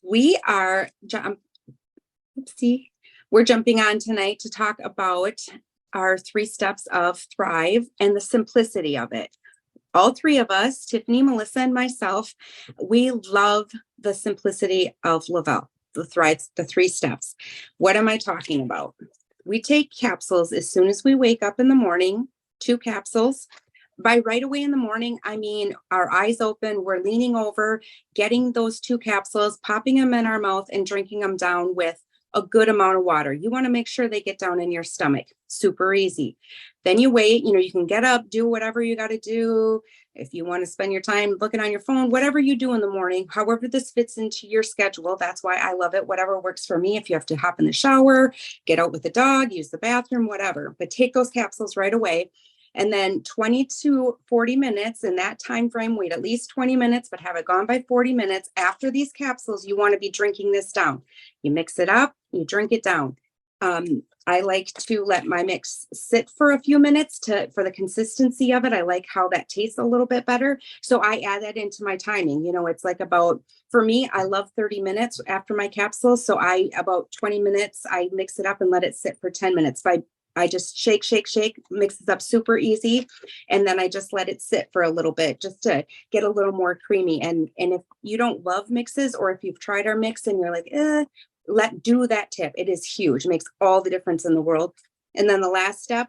We are, oopsie, we're jumping on tonight to talk about our 3 steps of Thrive and the simplicity of it. All 3 of us, Tiffany, Melissa, and myself, we love the simplicity of Lavelle, the 3 steps. What am I talking about? We take capsules as soon as we wake up in the morning, 2 capsules. By right away in the morning, I mean our eyes open, we're leaning over, getting those 2 capsules, popping them in our mouth, and drinking them down with a good amount of water. You want to make sure they get down in your stomach. Super easy. Then you wait, you can get up, do whatever you got to do. If you want to spend your time looking on your phone, whatever you do in the morning, however this fits into your schedule, that's why I love it. Whatever works for me. If you have to hop in the shower, get out with the dog, use the bathroom, whatever, but take those capsules right away. And then 20 to 40 minutes in that time frame, wait at least 20 minutes, but have it gone by 40 minutes. After these capsules, you want to be drinking this down. You mix it up, you drink it down. I like to let my mix sit for a few minutes for the consistency of it. I like how that tastes a little bit better. So I add that into my timing. It's like for me, I love 30 minutes after my capsules. So about 20 minutes, I mix it up and let it sit for 10 minutes. I just shake, mix it up super easy. And then I just let it sit for a little bit just to get a little more creamy. And if you don't love mixes, or if you've tried our mix and you're like, do that tip. It is huge. It makes all the difference in the world. And then the last step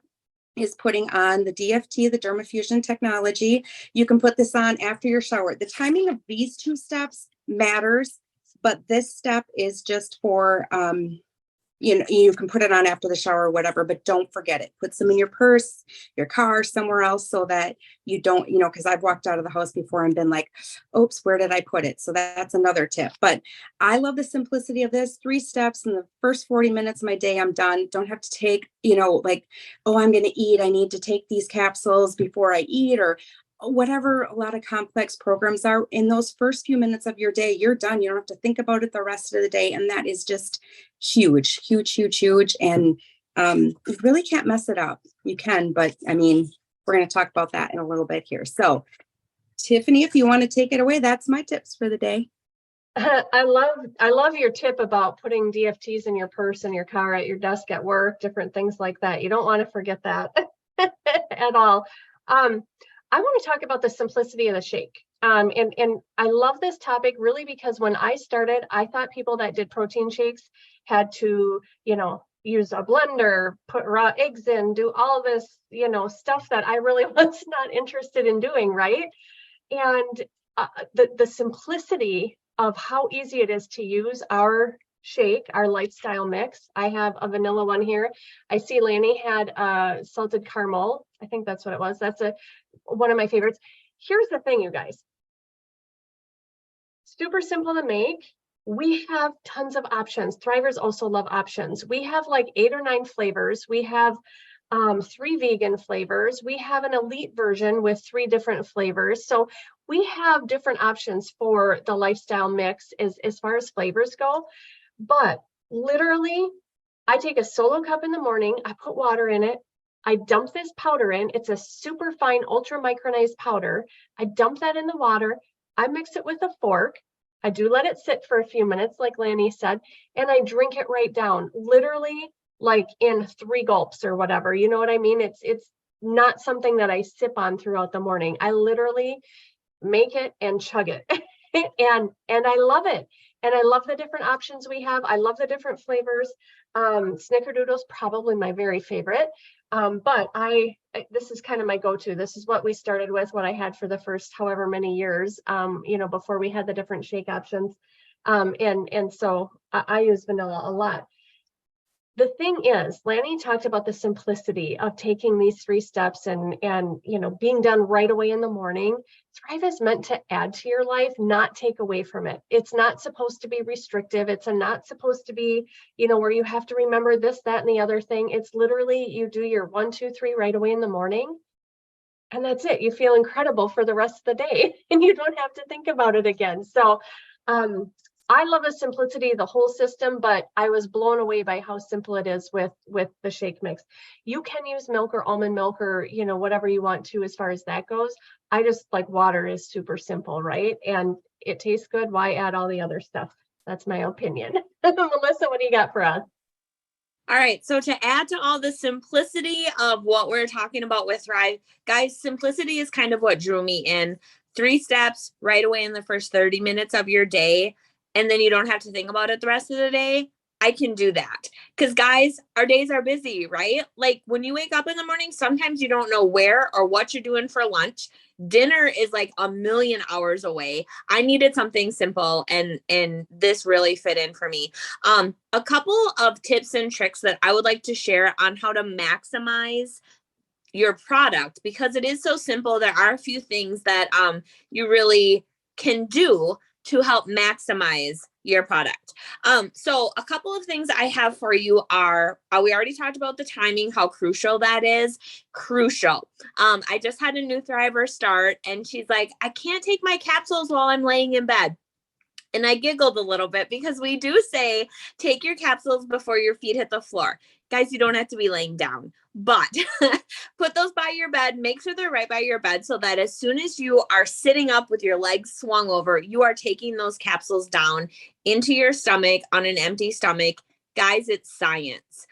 is putting on the DFT, the Dermafusion technology. You can put this on after your shower. The timing of these 2 steps matters, but this step is just for, you can put it on after the shower or whatever, but don't forget it. Put some in your purse, your car, somewhere else, so that you don't, because I've walked out of the house before and been like, oops, where did I put it? So that's another tip. But I love the simplicity of this. 3 steps in the first 40 minutes of my day, I'm done. Don't have to take, like, oh, I'm going to eat. I need to take these capsules before I eat, or whatever a lot of complex programs are. In those first few minutes of your day, you're done. You don't have to think about it the rest of the day. And that is just huge. And you really can't mess it up. You can, but I mean, we're going to talk about that in a little bit here. So Tiffany, if you want to take it away, that's my tips for the day. I love your tip about putting DFTs in your purse, in your car, at your desk, at work, different things like that. You don't want to forget that at all. I want to talk about the simplicity of the shake. And I love this topic really because when I started, I thought people that did protein shakes had to, use a blender, put raw eggs in, do all this, stuff that I really was not interested in doing, right? And the simplicity of how easy it is to use our shake, our lifestyle mix. I have a vanilla one here. I see Lanny had salted caramel. I think that's what it was. That's one of my favorites. Here's the thing, you guys. Super simple to make. We have tons of options. Thrivers also love options. We have like 8 or 9 flavors. We have 3 vegan flavors. We have an elite version with 3 different flavors. So we have different options for the lifestyle mix as far as flavors go. But literally, I take a solo cup in the morning, I put water in it, I dump this powder in. It's a super fine, ultra micronized powder. I dump that in the water, I mix it with a fork. I do let it sit for a few minutes, like Lanny said, and I drink it right down, literally like in 3 gulps or whatever. You know what I mean? It's not something that I sip on throughout the morning. I literally make it and chug it. and I love it. And I love the different options we have. I love the different flavors. Snickerdoodle's probably my very favorite. But this is kind of my go-to. This is what we started with, what I had for the first however many years, before we had the different shake options. And so I use vanilla a lot. The thing is, Lanny talked about the simplicity of taking these 3 steps and being done right away in the morning. Thrive is meant to add to your life, not take away from it. It's not supposed to be restrictive. It's not supposed to be, where you have to remember this, that, and the other thing. It's literally you do your 1, 2, 3 right away in the morning. And that's it. You feel incredible for the rest of the day and you don't have to think about it again. So, I love the simplicity of the whole system, but I was blown away by how simple it is with the shake mix. You can use milk or almond milk or, whatever you want to as far as that goes. I just like water is super simple, right? And it tastes good. Why add all the other stuff? That's my opinion. Melissa, what do you got for us? All right. So to add to all the simplicity of what we're talking about with Thrive, guys, simplicity is kind of what drew me in. 3 steps right away in the first 30 minutes of your day. And then you don't have to think about it the rest of the day. I can do that. Because, guys, our days are busy, right? Like when you wake up in the morning, sometimes you don't know where or what you're doing for lunch. Dinner is like a million hours away. I needed something simple, and this really fit in for me. A couple of tips and tricks that I would like to share on how to maximize your product, because it is so simple. There are a few things that you really can do to help maximize your product. So a couple of things I have for you are, we already talked about the timing, how crucial that is. Crucial. I just had a new Thriver start, and she's like, I can't take my capsules while I'm laying in bed. And I giggled a little bit because we do say, take your capsules before your feet hit the floor. Guys, you don't have to be laying down, but put those by your bed. Make sure they're right by your bed so that as soon as you are sitting up with your legs swung over, you are taking those capsules down into your stomach on an empty stomach. Guys, it's science.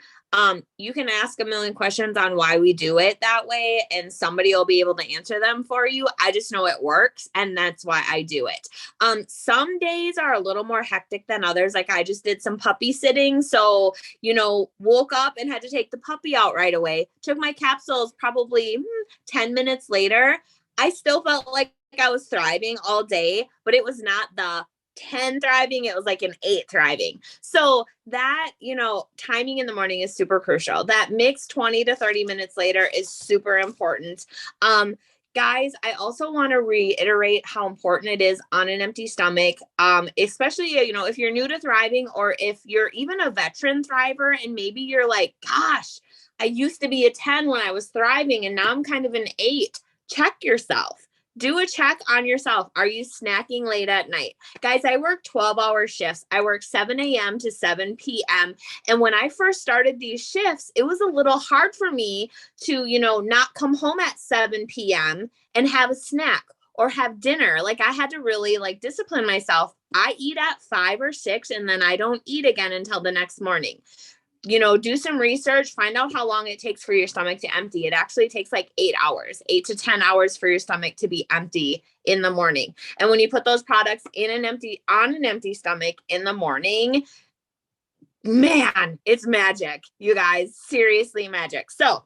You can ask a million questions on why we do it that way, and somebody will be able to answer them for you. I just know it works, and that's why I do it. Some days are a little more hectic than others. Like I just did some puppy sitting. So, woke up and had to take the puppy out right away. Took my capsules probably 10 minutes later. I still felt like I was thriving all day, but it was not the 10 thriving, it was like an 8 thriving. So that, timing in the morning is super crucial. That mix 20 to 30 minutes later is super important. Guys, I also want to reiterate how important it is on an empty stomach, especially, if you're new to thriving, or if you're even a veteran thriver and maybe you're like, gosh, I used to be a 10 when I was thriving and now I'm kind of an 8. Check yourself. Do a check on yourself. Are you snacking late at night? Guys, I work 12-hour shifts. I work 7 a.m. to 7 p.m. And when I first started these shifts, it was a little hard for me to, not come home at 7 p.m. and have a snack or have dinner. Like I had to really discipline myself. I eat at 5 or 6 and then I don't eat again until the next morning. Do some research, find out how long it takes for your stomach to empty. It actually takes 8 hours, 8 to 10 hours for your stomach to be empty in the morning. And when you put those products on an empty stomach in the morning, man, it's magic, you guys, seriously magic. So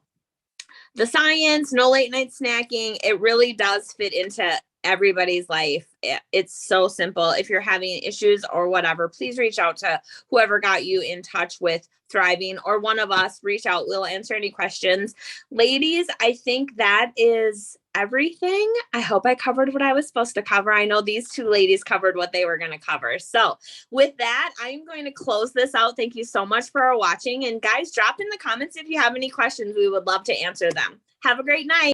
the science, no late night snacking, it really does fit into everybody's life. It's so simple. If you're having issues or whatever, please reach out to whoever got you in touch with Thriving, or one of us. Reach out. We'll answer any questions. Ladies, I think that is everything. I hope I covered what I was supposed to cover. I know these 2 ladies covered what they were going to cover. So with that, I'm going to close this out. Thank you so much for watching. And guys, drop in the comments if you have any questions. We would love to answer them. Have a great night.